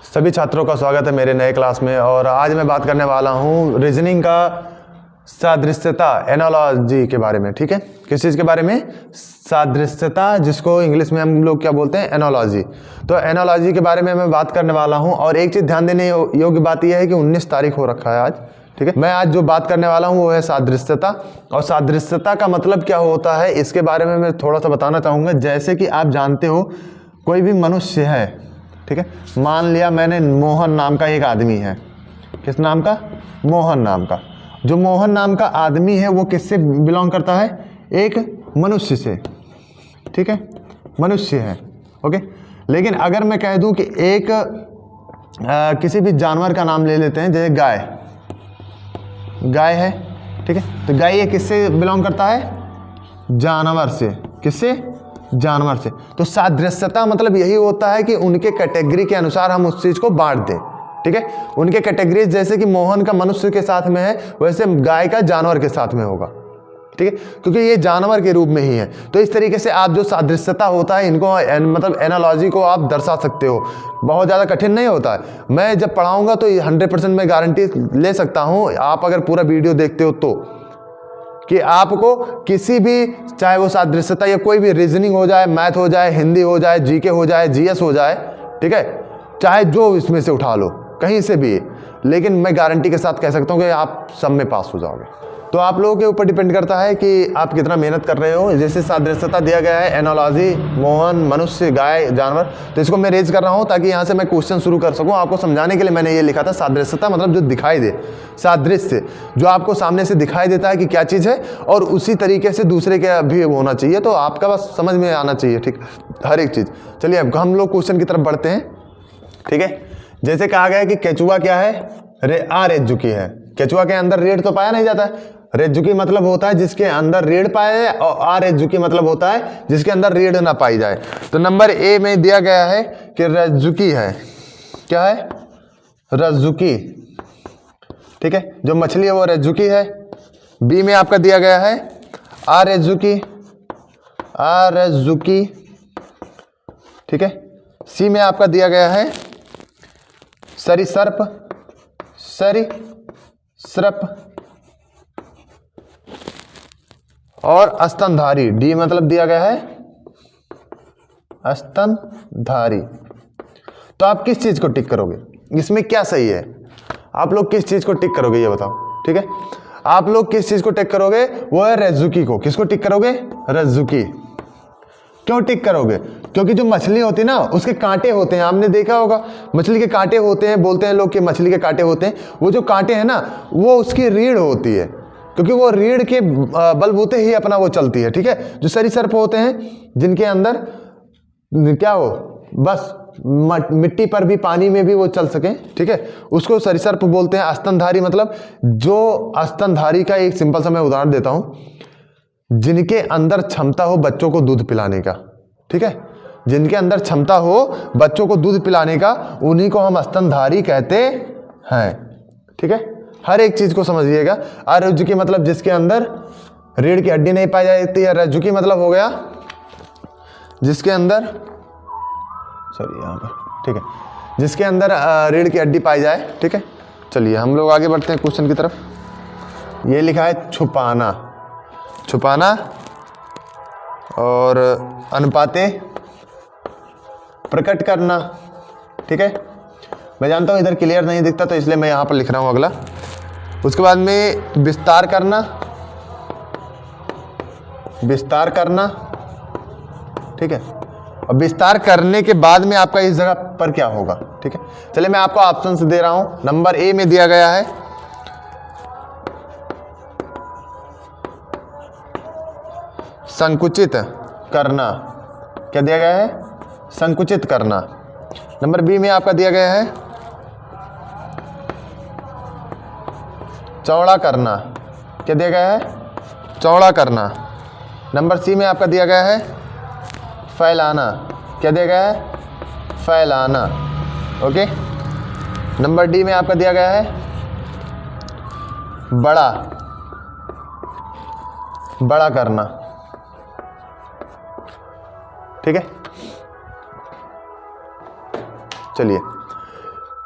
सभी छात्रों का स्वागत है मेरे नए क्लास में। और आज मैं बात करने वाला हूँ रीजनिंग का सादृश्यता एनालॉजी के बारे में। ठीक है, किस चीज़ के बारे में? सादृश्यता, जिसको इंग्लिश में हम लोग क्या बोलते हैं? एनालॉजी। तो एनालॉजी के बारे में मैं बात करने वाला हूँ। और एक चीज़ ध्यान देने योग्य बात यह है कि 19 तारीख हो रखा है आज। ठीक है, मैं आज जो बात करने वाला हूँ वो है सादृश्यता। और सादृश्यता का मतलब क्या होता है इसके बारे में मैं थोड़ा सा बताना चाहूँगा। जैसे कि आप जानते हो कोई भी मनुष्य है, ठीक है, मान लिया मैंने मोहन नाम का एक आदमी है। किस नाम का? मोहन नाम का। जो मोहन नाम का आदमी है वो किससे बिलोंग करता है? एक मनुष्य से। ठीक है, मनुष्य है। ओके, लेकिन अगर मैं कह दूं कि एक किसी भी जानवर का नाम ले लेते हैं, जैसे गाय। गाय है, ठीक है, तो गाय ये किससे बिलोंग करता है? जानवर से। किससे? जानवर से। तो सादृश्यता मतलब यही होता है कि उनके कैटेगरी के अनुसार हम उस चीज को बांट दें। ठीक है, उनके कैटेगरी जैसे कि मोहन का मनुष्य के साथ में है, वैसे गाय का जानवर के साथ में होगा। ठीक है, क्योंकि ये जानवर के रूप में ही है। तो इस तरीके से आप जो सादृश्यता होता है इनको मतलब एनालॉजी को आप दर्शा सकते हो। बहुत ज़्यादा कठिन नहीं होता है। मैं जब पढ़ाऊंगा तो 100% मैं गारंटी ले सकता हूँ, आप अगर पूरा वीडियो देखते हो तो, कि आपको किसी भी, चाहे वो सादृश्यता या कोई भी रीजनिंग हो जाए, मैथ हो जाए, हिंदी हो जाए, जीके हो जाए, जीएस हो जाए, ठीक है, चाहे जो इसमें से उठा लो, कहीं से भी, लेकिन मैं गारंटी के साथ कह सकता हूँ कि आप सब में पास हो जाओगे। तो आप लोगों के ऊपर डिपेंड करता है कि आप कितना मेहनत कर रहे हो। जैसे सादृश्यता दिया गया है, एनालॉजी, मोहन, मनुष्य, गाय, जानवर, तो इसको मैं रेज कर रहा हूँ ताकि यहाँ से मैं क्वेश्चन शुरू कर सकूँ। आपको समझाने के लिए मैंने ये लिखा था। सादृश्यता मतलब जो दिखाई दे, सादृश्य जो आपको सामने से दिखाई देता है कि क्या चीज़ है, और उसी तरीके से दूसरे के भी होना चाहिए। तो आपका बस समझ में आना चाहिए, ठीक, हर एक चीज़। चलिए अब हम लोग क्वेश्चन की तरफ बढ़ते हैं। ठीक है, जैसे कहा गया है कि केचुआ क्या है? रेजुकी है। केचुआ के अंदर रीढ़ तो पाया नहीं जाता है। रेजुकी मतलब होता है जिसके अंदर रीढ़ पाया जाए, और रेजुकी मतलब होता है जिसके अंदर रीढ़ ना पाई जाए। तो नंबर ए में दिया गया है कि रेजुकी है। क्या है? रेजुकी। ठीक है, जो मछली है वो रेजुकी है। बी में आपका दिया गया है आरेजुकी। आरेजुकी। ठीक है, सी में आपका दिया गया है सरीसृप। सरीसृप। और स्तनधारी। डी मतलब दिया गया है स्तनधारी। तो आप किस चीज को टिक करोगे? इसमें क्या सही है? आप लोग किस चीज को टिक करोगे ये बताओ। ठीक है, आप लोग किस चीज को टिक करोगे? वो है रेजुकी को। किसको टिक करोगे? रेजुकी। क्यों टिक करोगे? क्योंकि जो मछली होती है ना, उसके कांटे होते हैं। आपने देखा होगा मछली के कांटे होते हैं, बोलते हैं लोग कि मछली के कांटे होते हैं। वो जो कांटे हैं ना, वो उसकी रीढ़ होती है, क्योंकि वो रीढ़ के बलबूते ही अपना वो चलती है। ठीक है, जो सरीसृप होते हैं जिनके अंदर क्या हो, बस मिट्टी पर भी, पानी में भी वो चल सके, ठीक है, उसको सरीसृप बोलते हैं। स्तनधारी मतलब जो स्तनधारी का एक सिंपल सा मैं उदाहरण देता हूं, जिनके अंदर क्षमता हो बच्चों को दूध पिलाने का। ठीक है, जिनके अंदर क्षमता हो बच्चों को दूध पिलाने का, उन्हीं को हम स्तनधारी कहते हैं। ठीक है, हर एक चीज को समझिएगा। आरेजुकी मतलब जिसके अंदर रीढ़ की हड्डी नहीं पाई जाती है। रेजुकी मतलब हो गया जिसके अंदर, सॉरी यहाँ पर, ठीक है, जिसके अंदर रीढ़ की हड्डी पाई जाए। ठीक है, चलिए हम लोग आगे बढ़ते हैं क्वेश्चन की तरफ। ये लिखा है छुपाना। छुपाना और अनुपाते प्रकट करना। ठीक है, मैं जानता हूं इधर क्लियर नहीं दिखता तो इसलिए मैं यहां पर लिख रहा हूं अगला। उसके बाद में विस्तार करना। विस्तार करना। ठीक है, और विस्तार करने के बाद में आपका इस जगह पर क्या होगा? ठीक है, चलिए मैं आपको ऑप्शंस दे रहा हूं। नंबर ए में दिया गया है संकुचित करना। क्या दिया गया है? संकुचित करना। नंबर बी में आपका दिया गया है चौड़ा करना। क्या दिया गया है? चौड़ा करना। नंबर सी में आपका दिया गया है फैलाना। क्या दिया गया है? फैलाना। ओके, नंबर डी में आपका दिया गया है बड़ा, बड़ा करना। ठीक है, चलिए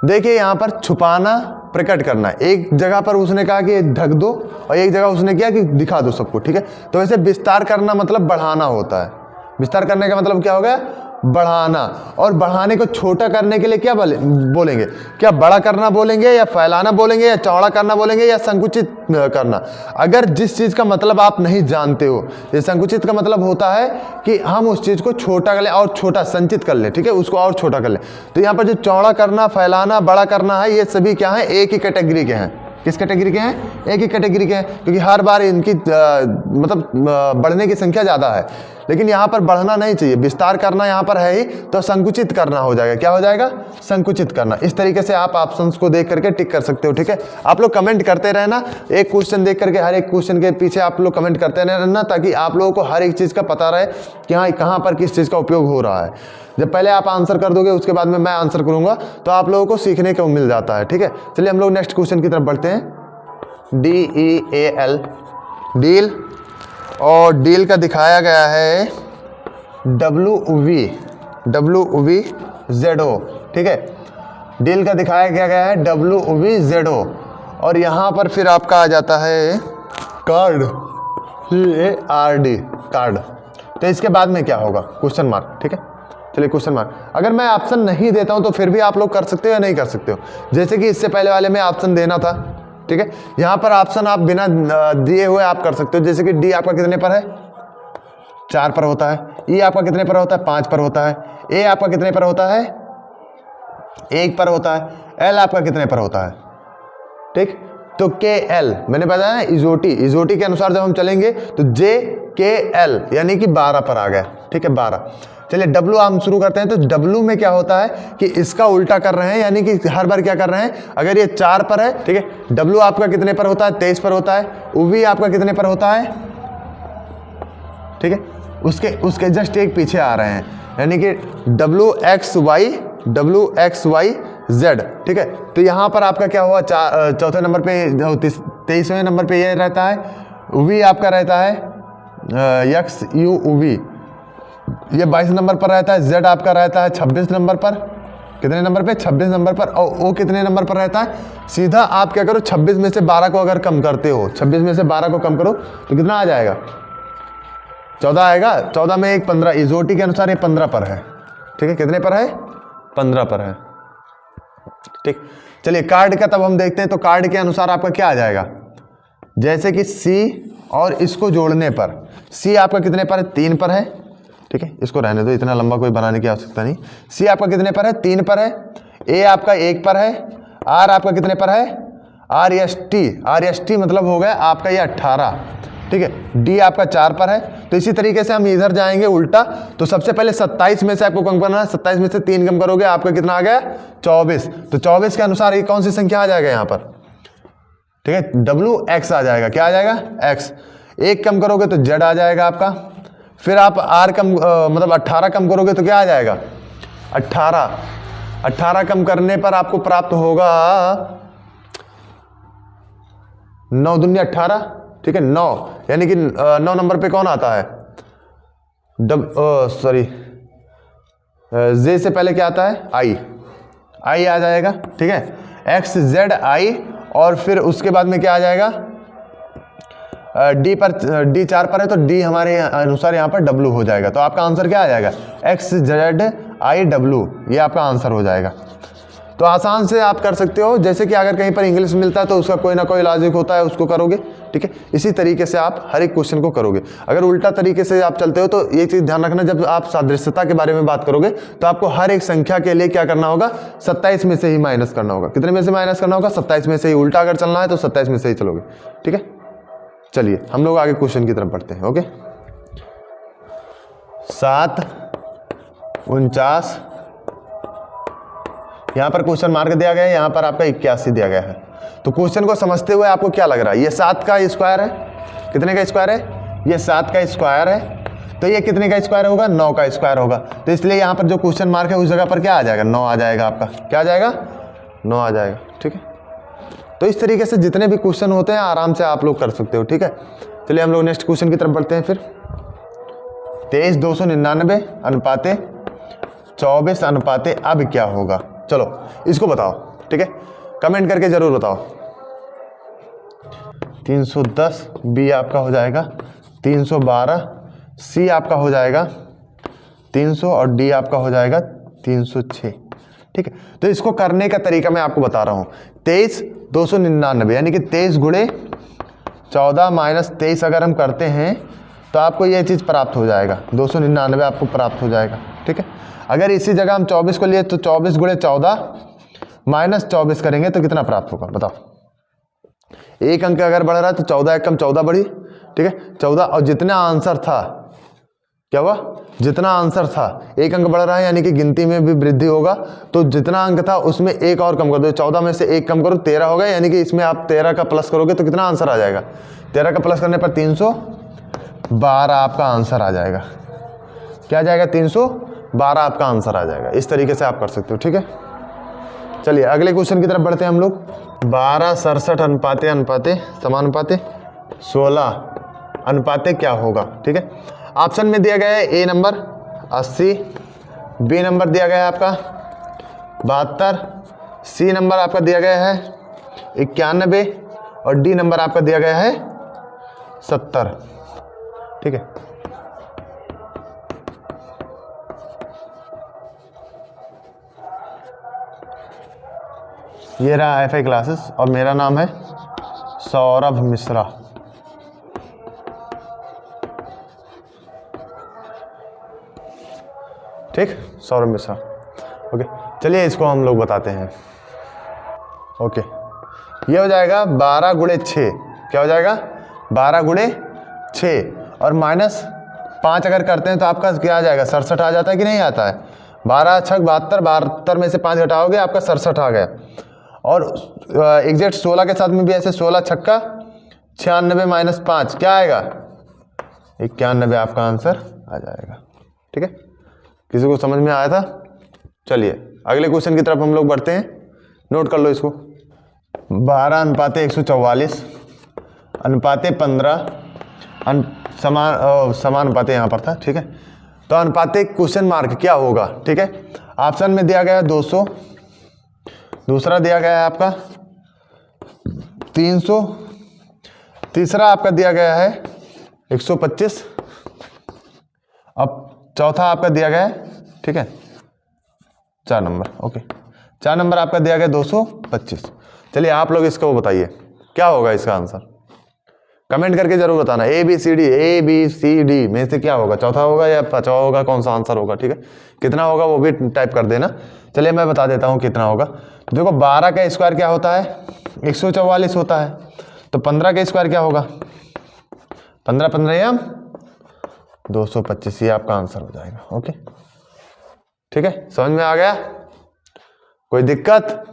देखिए यहाँ पर छुपाना, प्रकट करना, एक जगह पर उसने कहा कि ढक दो और एक जगह उसने किया कि दिखा दो सबको, ठीक है। तो वैसे विस्तार करना मतलब बढ़ाना होता है। विस्तार करने का मतलब क्या हो गया, बढ़ाना। और बढ़ाने को छोटा करने के लिए क्या बोलेंगे, क्या बड़ा करना बोलेंगे या फैलाना बोलेंगे या चौड़ा करना बोलेंगे या संकुचित करना। अगर जिस चीज़ का मतलब आप नहीं जानते हो, ये संकुचित का मतलब होता है कि हम उस चीज़ को छोटा कर लें और छोटा संचित कर लें, ठीक है, उसको और छोटा कर लें। तो यहाँ पर जो चौड़ा करना, फैलाना, बड़ा करना है, ये सभी क्या है, एक ही कैटेगरी के हैं। किस कैटेगरी के हैं, एक ही कैटेगरी के हैं, क्योंकि हर बार इनकी मतलब बढ़ने की संख्या ज़्यादा है। लेकिन यहाँ पर बढ़ना नहीं चाहिए, विस्तार करना यहाँ पर है ही, तो संकुचित करना हो जाएगा। क्या हो जाएगा, संकुचित करना। इस तरीके से आप ऑप्शंस को देख करके टिक कर सकते हो, ठीक है। आप लोग कमेंट करते रहना, एक क्वेश्चन देख करके हर एक क्वेश्चन के पीछे आप लोग कमेंट करते रहना, ताकि आप लोगों को हर एक चीज़ का पता रहे कि हाँ कहाँ पर किस चीज़ का उपयोग हो रहा है। जब पहले आप आंसर कर दोगे उसके बाद में मैं आंसर करूँगा, तो आप लोगों को सीखने को मिल जाता है, ठीक है। चलिए हम लोग नेक्स्ट क्वेश्चन की तरफ बढ़ते हैं। DEAL, डील, और डील का दिखाया गया है WVZO, ठीक है। डील का दिखाया गया है WVZO, और यहाँ पर फिर आपका आ जाता है कार्ड, CARD, कार्ड। तो इसके बाद में क्या होगा, क्वेश्चन मार्क, ठीक है। चलिए क्वेश्चन मार्क। अगर मैं ऑप्शन नहीं देता हूँ तो फिर भी आप लोग कर सकते हो या नहीं कर सकते हो, जैसे कि इससे पहले वाले में ऑप्शन देना था, ठीक है। यहाँ पर ऑप्शन आप बिना दिए हुए आप कर सकते हो, जैसे कि डी आपका कितने पर है, 4 पर होता है। ई आपका कितने पर होता है, 5 पर होता है। ए आपका कितने पर होता है, 1 पर होता है। एल आपका कितने पर होता है, ठीक। तो के एल मैंने बताया ना, इजोटी के अनुसार जब हम चलेंगे तो जे के एल यानी कि 12 पर आ गया, ठीक है, 12। चलिए डब्लू हम शुरू करते हैं। तो डब्लू में क्या होता है कि इसका उल्टा कर रहे हैं, यानी कि हर बार क्या कर रहे हैं, अगर ये 4 पर है, ठीक है, डब्लू आपका कितने पर होता है, 23 पर होता है। उवी आपका कितने पर होता है, ठीक है, उसके जस्ट एक पीछे आ रहे हैं, यानी कि WXYZ, ठीक है। तो यहाँ पर आपका क्या हुआ, चौथे नंबर पे, 23वें नंबर पे ये रहता है। उवी आपका रहता है XUV, ये 22 नंबर पर रहता है। Z आपका रहता है 26 नंबर पर, कितने नंबर पे, 26 नंबर पर। और O कितने नंबर पर रहता है। सीधा आप क्या करो, 26 में से 12 को अगर कम करते हो, 26 में से 12 को कम करो तो कितना आ जाएगा, 14 आएगा। 14 में एक 15, इजोटी के अनुसार ये 15 पर है, ठीक है। कितने पर है, 15 पर है, ठीक। चलिए कार्ड का तब हम देखते हैं। तो कार्ड के अनुसार आपका क्या आ जाएगा, जैसे कि C और इसको जोड़ने पर, C आपका कितने पर है, 3 पर है, ठीक है। इसको रहने दो, इतना लंबा कोई बनाने की आवश्यकता नहीं। C आपका कितने पर है, 3 पर है। A आपका 1 पर है। R आपका कितने पर है, RST मतलब हो गया आपका ये 18, ठीक है। D आपका 4 पर है। तो इसी तरीके से हम इधर जाएंगे उल्टा। तो सबसे पहले 27 में से आपको कम करना है, 27 में से 3 कम करोगे आपका कितना आ गया, 24। तो 24 के अनुसार ये कौन सी संख्या आ जाएगा यहाँ पर, ठीक है, WX आ जाएगा। क्या आ जाएगा, X। 1 कम करोगे तो Z आ जाएगा आपका। फिर आप R कम मतलब 18 कम करोगे तो क्या आ जाएगा, 18 कम करने पर आपको प्राप्त होगा 9 दूनी 18, ठीक है, 9, यानी कि 9 नंबर पे कौन आता है, जे से पहले क्या आता है, आई आ जाएगा, ठीक है। XZI, और फिर उसके बाद में क्या आ जाएगा, D 4 पर है तो D हमारे अनुसार यहाँ पर W हो जाएगा। तो आपका आंसर क्या आ जाएगा, XZIW, ये आपका आंसर हो जाएगा। तो आसान से आप कर सकते हो, जैसे कि अगर कहीं पर इंग्लिश मिलता है तो उसका कोई ना कोई लॉजिक होता है, उसको करोगे, ठीक है। इसी तरीके से आप हर एक क्वेश्चन को करोगे। अगर उल्टा तरीके से आप चलते हो तो ये चीज़ ध्यान रखना, जब आप सादृश्यता के बारे में बात करोगे तो आपको हर एक संख्या के लिए क्या करना होगा, 27 में से ही माइनस करना होगा। कितने में से माइनस करना होगा, 27 में से ही। उल्टा अगर चलना है तो 27 में से ही चलोगे, ठीक है। चलिए हम लोग आगे क्वेश्चन की तरफ बढ़ते हैं। ओके, 7 49 यहाँ पर क्वेश्चन मार्क दिया गया है, यहाँ पर आपका 81 दिया गया है। तो क्वेश्चन को समझते हुए आपको क्या लग रहा है, ये 7 का स्क्वायर है, कितने का स्क्वायर है, ये 7 का स्क्वायर है, तो ये कितने का स्क्वायर होगा, 9 का स्क्वायर होगा। तो इसलिए यहाँ पर जो क्वेश्चन मार्क है उस जगह पर क्या आ जाएगा, 9 आ जाएगा आपका। क्या आ जाएगा, 9 आ जाएगा, ठीक है। तो इस तरीके से जितने भी क्वेश्चन होते हैं आराम से आप लोग कर सकते हो, ठीक है। चलिए हम लोग नेक्स्ट क्वेश्चन की तरफ बढ़ते हैं। फिर 23 299 अनुपाते 24 अनुपाते अब क्या होगा। चलो इसको बताओ, ठीक है, कमेंट करके जरूर बताओ। 310 बी आपका हो जाएगा 312, सी आपका हो जाएगा 300 और डी आपका हो जाएगा 306, ठीक है। तो इसको करने का तरीका मैं आपको बता रहा हूँ। 23 299 यानी कि 23 गुणे 14 माइनस 23 अगर हम करते हैं तो आपको ये चीज़ प्राप्त हो जाएगा, 299 आपको प्राप्त हो जाएगा, ठीक है। अगर इसी जगह हम 24 को लिए तो 24 गुणे 14 माइनस 24 करेंगे तो कितना प्राप्त होगा बताओ। एक अंक अगर बढ़ रहा है तो 14 एक कम 14 बढ़ी, ठीक है, 14। और जितना आंसर था क्या हुआ, जितना आंसर था एक अंक बढ़ रहा है यानी कि गिनती में भी वृद्धि होगा, तो जितना अंक था उसमें एक और कम कर दो, 14 में से एक कम करो 13 होगा, यानी कि इसमें आप 13 का प्लस करोगे तो कितना आंसर आ जाएगा, 13 का प्लस करने पर 312 आपका आंसर आ जाएगा। क्या आ जाएगा, 312 आपका आंसर आ जाएगा। इस तरीके से आप कर सकते हो, ठीक है। चलिए अगले क्वेश्चन की तरफ बढ़ते हैं हम लोग। 12 67 अनुपाते अनुपाते समानुपाते 16 अनुपाते क्या होगा, ठीक है। ऑप्शन में दिया गया है ए नंबर 80, बी नंबर दिया गया है आपका 72, सी नंबर आपका दिया गया है 91 और डी नंबर आपका दिया गया है 70, ठीक है। ये रहा FI क्लासेस और मेरा नाम है सौरभ मिश्रा। ठीक, सौरभ मिश्रा, ओके। चलिए इसको हम लोग बताते हैं, ओके। ये हो जाएगा 12 गुणे 6, क्या हो जाएगा 12 गुणे 6 और माइनस 5 अगर करते हैं तो आपका क्या आ जाएगा, 67 आ जाता है कि नहीं आता है। 12 छक 72, 72 में से 5 घटाओगे आपका 67 आ गया। और एग्जैक्ट 16 के साथ में भी ऐसे 16 छक्का 96 माइनस 5 क्या आएगा, 91 आपका आंसर आ जाएगा, ठीक है। किसी को समझ में आया था? चलिए अगले क्वेश्चन की तरफ हम लोग बढ़ते हैं, नोट कर लो इसको। 12 अनुपाते 144 अनुपाते 15 समान अनुपाते यहाँ पर था, ठीक है। तो अनुपाते क्वेश्चन मार्क क्या होगा, ठीक है। ऑप्शन में दिया गया है 200, दूसरा दिया गया है आपका 300, तीसरा आपका दिया गया है 125, अब चौथा आपका दिया गया है, ठीक है 4 नंबर, ओके 4 नंबर आपका दिया गया 225। चलिए आप लोग इसको बताइए क्या होगा इसका आंसर, कमेंट करके जरूर बताना। ए बी सी डी में से क्या होगा, चौथा होगा या पांचवा होगा, कौन सा आंसर होगा, ठीक है। कितना होगा वो भी टाइप कर देना। चलिए मैं बता देता हूँ कितना होगा। तो देखो 12 का स्क्वायर क्या होता है, 144 होता है। तो 15 का स्क्वायर क्या होगा, 15 15 या 225, ये आपका आंसर हो जाएगा, ओके ठीक है। समझ में आ गया, कोई दिक्कत?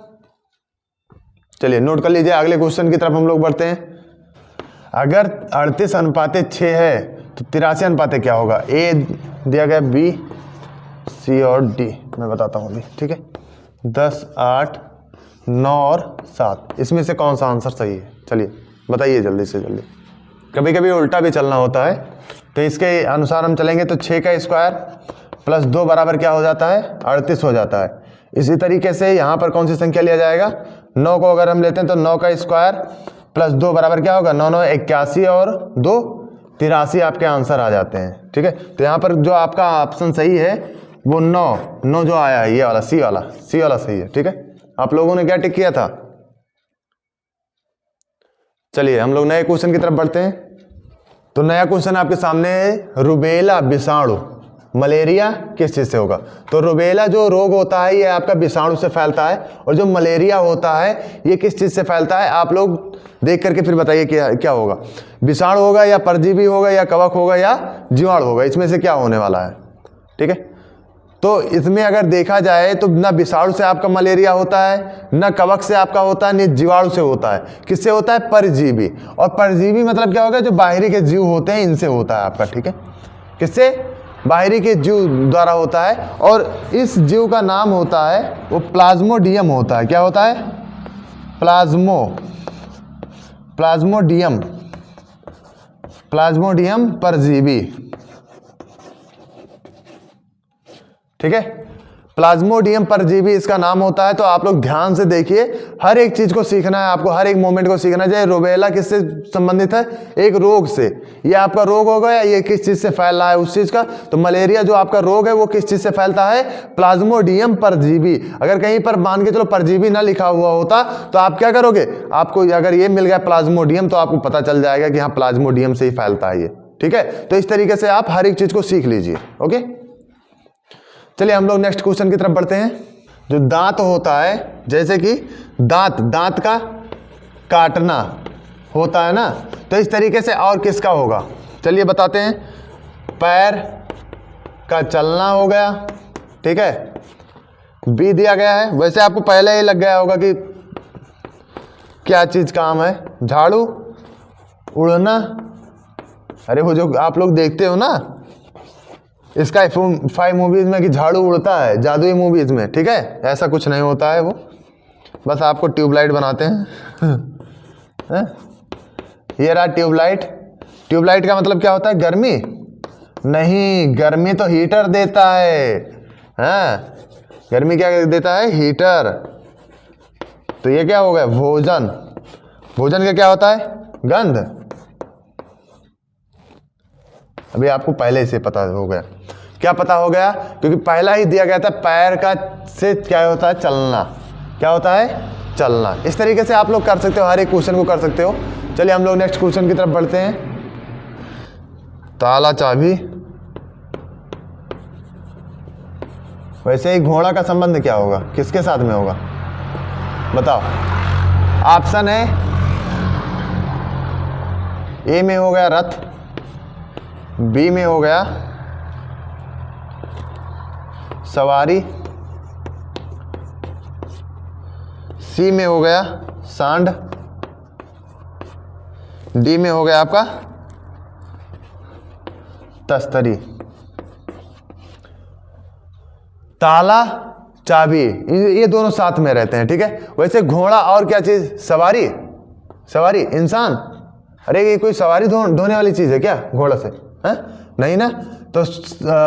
चलिए नोट कर लीजिए। अगले क्वेश्चन की तरफ हम लोग बढ़ते हैं। अगर 38 अनुपाते 6 है तो 83 अनुपाते क्या होगा। ए दिया गया, बी सी और डी मैं बताता हूँ अभी, ठीक है। 10 8 9 और 7 इसमें से कौन सा आंसर सही है, चलिए बताइए जल्दी से जल्दी। कभी कभी उल्टा भी चलना होता है, तो इसके अनुसार हम चलेंगे तो 6 का स्क्वायर प्लस 2 बराबर क्या हो जाता है, 38 हो जाता है। इसी तरीके से यहाँ पर कौन सी संख्या लिया जाएगा, 9 को अगर हम लेते हैं तो 9 का स्क्वायर प्लस 2 बराबर क्या होगा, 9 9 81 और 2 83 आपके आंसर आ जाते हैं, ठीक है। तो यहाँ पर जो आपका ऑप्शन सही है वो 9 जो आया है, ये वाला सी वाला सही है, ठीक है। आप लोगों ने क्या टिक किया था। चलिए हम लोग नए क्वेश्चन की तरफ बढ़ते हैं। तो नया क्वेश्चन आपके सामने है, रुबेला विषाणु मलेरिया किस चीज़ से होगा। तो रुबेला जो रोग होता है ये आपका विषाणु से फैलता है, और जो मलेरिया होता है ये किस चीज़ से फैलता है, आप लोग देख करके फिर बताइए क्या होगा। विषाणु होगा या परजीवी होगा या कवक होगा या जीवाणु होगा, इसमें से क्या होने वाला है, ठीक है। तो इसमें अगर देखा जाए तो ना विषाणु से आपका मलेरिया होता है, ना कवक से आपका होता है, ना जीवाणु से होता है। किससे होता है, परजीवी। और परजीवी मतलब क्या होगा, जो बाहरी के जीव होते हैं इनसे होता है आपका, ठीक है। किससे, बाहरी के जीव द्वारा होता है। और इस जीव का नाम होता है वो प्लाज्मोडियम होता है। क्या होता है, प्लाज्मोडियम परजीवी, ठीक है। प्लाज्मोडियम परजीवी इसका नाम होता है। तो आप लोग ध्यान से देखिए, हर एक चीज को सीखना है आपको, हर एक मोमेंट को सीखना चाहिए। रूबेला किससे संबंधित है? एक रोग से। ये आपका रोग होगा या ये किस चीज से फैल रहा है उस चीज का। तो मलेरिया जो आपका रोग है वो किस चीज से फैलता है? प्लाज्मोडियम परजीवी। अगर कहीं पर मान के चलो परजीवी ना लिखा हुआ होता तो आप क्या करोगे? आपको अगर ये मिल गया प्लाज्मोडियम तो आपको पता चल जाएगा कि हाँ प्लाज्मोडियम से ही फैलता है ये। ठीक है, तो इस तरीके से आप हर एक चीज को सीख लीजिए। ओके, चलिए हम लोग नेक्स्ट क्वेश्चन की तरफ बढ़ते हैं। जो दांत होता है, जैसे कि दांत का काटना होता है ना, तो इस तरीके से और किसका होगा? चलिए बताते हैं। पैर का चलना हो गया, ठीक है, बी दिया गया है। वैसे आपको पहले ही लग गया होगा कि क्या चीज काम है। झाड़ू, उड़ना, अरे वो जो आप लोग देखते हो ना स्काई 5 मूवीज में कि झाड़ू उड़ता है, जादुई मूवीज में, ठीक है, ऐसा कुछ नहीं होता है। वो बस आपको ट्यूबलाइट बनाते हैं। ये रहा ट्यूबलाइट। ट्यूबलाइट का मतलब क्या होता है? गर्मी नहीं, गर्मी तो हीटर देता है। हाँ, गर्मी क्या देता है? हीटर। तो ये क्या हो गया? भोजन। भोजन का क्या होता है? गंध। अभी आपको पहले से पता हो गया। क्या पता हो गया? क्योंकि पहला ही दिया गया था पैर का से क्या होता है? चलना। क्या होता है? चलना। इस तरीके से आप लोग कर सकते हो, हर एक क्वेश्चन को कर सकते हो। चलिए हम लोग नेक्स्ट क्वेश्चन की तरफ बढ़ते हैं। ताला, चाबी। वैसे ही घोड़ा का संबंध क्या होगा? किसके साथ में होगा? बताओ। ऑप्शन है, ए में हो गया रथ, बी में हो गया सवारी, सी में हो गया सांड, डी में हो गया आपका तस्तरी। ताला, चाबी, ये दोनों साथ में रहते हैं, ठीक है। वैसे घोड़ा और क्या चीज? सवारी। सवारी इंसान। अरे ये कोई सवारी ढोने वाली चीज है क्या घोड़ा से? है नहीं ना। तो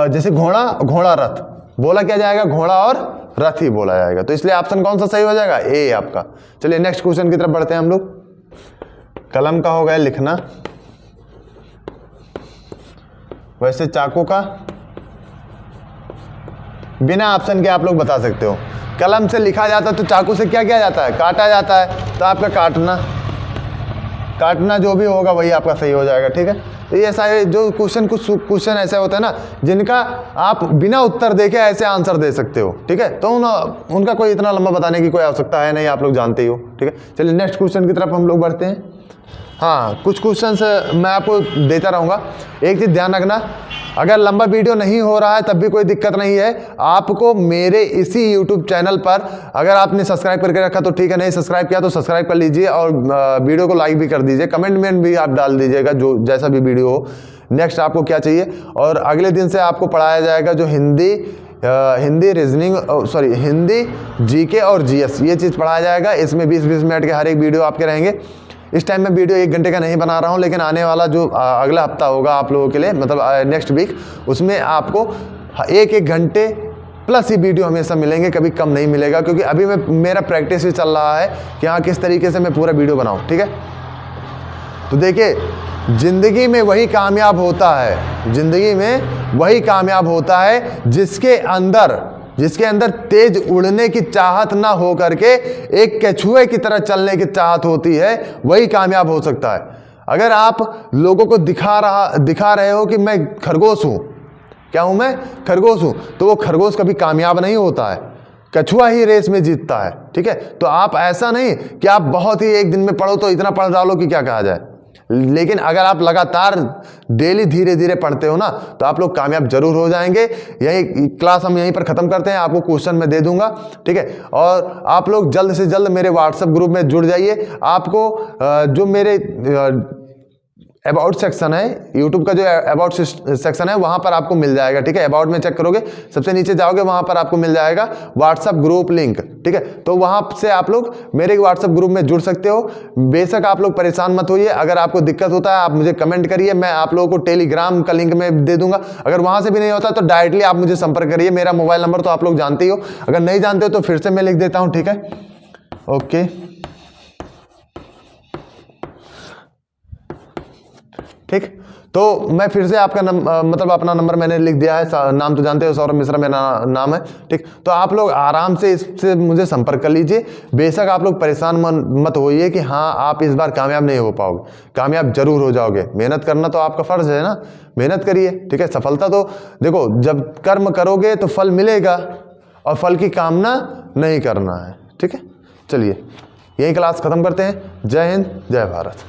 जैसे घोड़ा रथ बोला क्या जाएगा? घोड़ा और रथ ही बोला जाएगा। तो इसलिए ऑप्शन कौन सा सही हो जाएगा? ए आपका। चलिए नेक्स्ट क्वेश्चन की तरफ बढ़ते हैं हम लोग। कलम का हो गया लिखना। वैसे चाकू का बिना ऑप्शन के आप लोग बता सकते हो। कलम से लिखा जाता है तो चाकू से क्या किया जाता है? काटा जाता है। तो आपका काटना जो भी होगा वही आपका सही हो जाएगा, ठीक है। तो ये सारे जो कुछ क्वेश्चन ऐसे होते हैं ना जिनका आप बिना उत्तर देके ऐसे आंसर दे सकते हो, ठीक है। तो उनका कोई इतना लंबा बताने की कोई आवश्यकता है नहीं, आप लोग जानते ही हो, ठीक है। चलिए नेक्स्ट क्वेश्चन की तरफ हम लोग बढ़ते हैं। हाँ, कुछ क्वेश्चन मैं आपको देता रहूँगा। एक चीज़ ध्यान रखना, अगर लंबा वीडियो नहीं हो रहा है तब भी कोई दिक्कत नहीं है। आपको मेरे इसी YouTube चैनल पर अगर आपने सब्सक्राइब करके रखा तो ठीक है, नहीं सब्सक्राइब किया तो सब्सक्राइब कर लीजिए और वीडियो को लाइक भी कर दीजिए, कमेंट में भी आप डाल दीजिएगा जो जैसा भी वीडियो हो, नेक्स्ट आपको क्या चाहिए। और अगले दिन से आपको पढ़ाया जाएगा जो Hindi reasoning, sorry Hindi GK और जीएस, ये चीज़ पढ़ाया जाएगा। इसमें 20-20 मिनट के हर एक वीडियो आपके रहेंगे। इस टाइम मैं वीडियो 1 घंटे का नहीं बना रहा हूँ, लेकिन आने वाला जो अगला हफ्ता होगा आप लोगों के लिए, मतलब नेक्स्ट वीक, उसमें आपको 1-1 घंटे प्लस ही वीडियो हमेशा मिलेंगे, कभी कम नहीं मिलेगा। क्योंकि अभी मेरा प्रैक्टिस भी चल रहा है कि हाँ किस तरीके से मैं पूरा वीडियो बनाऊँ, ठीक है। तो देखिए, जिंदगी में वही कामयाब होता है, जिंदगी में वही कामयाब होता है जिसके अंदर तेज उड़ने की चाहत ना हो करके एक कछुए की तरह चलने की चाहत होती है, वही कामयाब हो सकता है। अगर आप लोगों को दिखा रहे हो कि मैं खरगोश हूं, क्या हूं मैं? खरगोश हूं, तो वो खरगोश कभी कामयाब नहीं होता है, कछुआ ही रेस में जीतता है, ठीक है। तो आप ऐसा नहीं कि आप बहुत ही एक दिन में पढ़ो तो इतना पढ़ डालो कि क्या कहा जाए, लेकिन अगर आप लगातार डेली धीरे धीरे पढ़ते हो ना तो आप लोग कामयाब जरूर हो जाएंगे। यही क्लास हम यहीं पर ख़त्म करते हैं, आपको क्वेश्चन मैं दे दूंगा, ठीक है। और आप लोग जल्द से जल्द मेरे व्हाट्सएप ग्रुप में जुड़ जाइए। आपको जो मेरे अबाउट सेक्शन है, यूट्यूब का जो अबाउट सेक्शन है वहां पर आपको मिल जाएगा, ठीक है। अबाउट में चेक करोगे, सबसे नीचे जाओगे, वहां पर आपको मिल जाएगा व्हाट्सएप ग्रुप लिंक, ठीक है। तो वहां से आप लोग मेरे व्हाट्सएप ग्रुप में जुड़ सकते हो। बेशक आप लोग परेशान मत होइए, अगर आपको दिक्कत होता है आप मुझे कमेंट करिए, मैं आप लोगों को टेलीग्राम का लिंक मैं दे दूंगा। अगर वहां से भी नहीं होता तो डायरेक्टली आप मुझे संपर्क करिए, मेरा मोबाइल नंबर तो आप लोग जानते ही हो, अगर नहीं जानते हो तो फिर से मैं लिख देता हूं, ठीक है। ओके, ठीक। तो मैं फिर से आपका मतलब अपना नंबर मैंने लिख दिया है, नाम तो जानते हो, सौरभ मिश्रा मेरा नाम है, ठीक। तो आप लोग आराम से इससे मुझे संपर्क कर लीजिए। बेशक आप लोग परेशान मत होइए कि हाँ आप इस बार कामयाब नहीं हो पाओगे, कामयाब जरूर हो जाओगे। मेहनत करना तो आपका फर्ज है ना, मेहनत करिए, ठीक है। सफलता तो देखो, जब कर्म करोगे तो फल मिलेगा, और फल की कामना नहीं करना है, ठीक है। चलिए यही क्लास खत्म करते हैं। जय हिंद, जय भारत।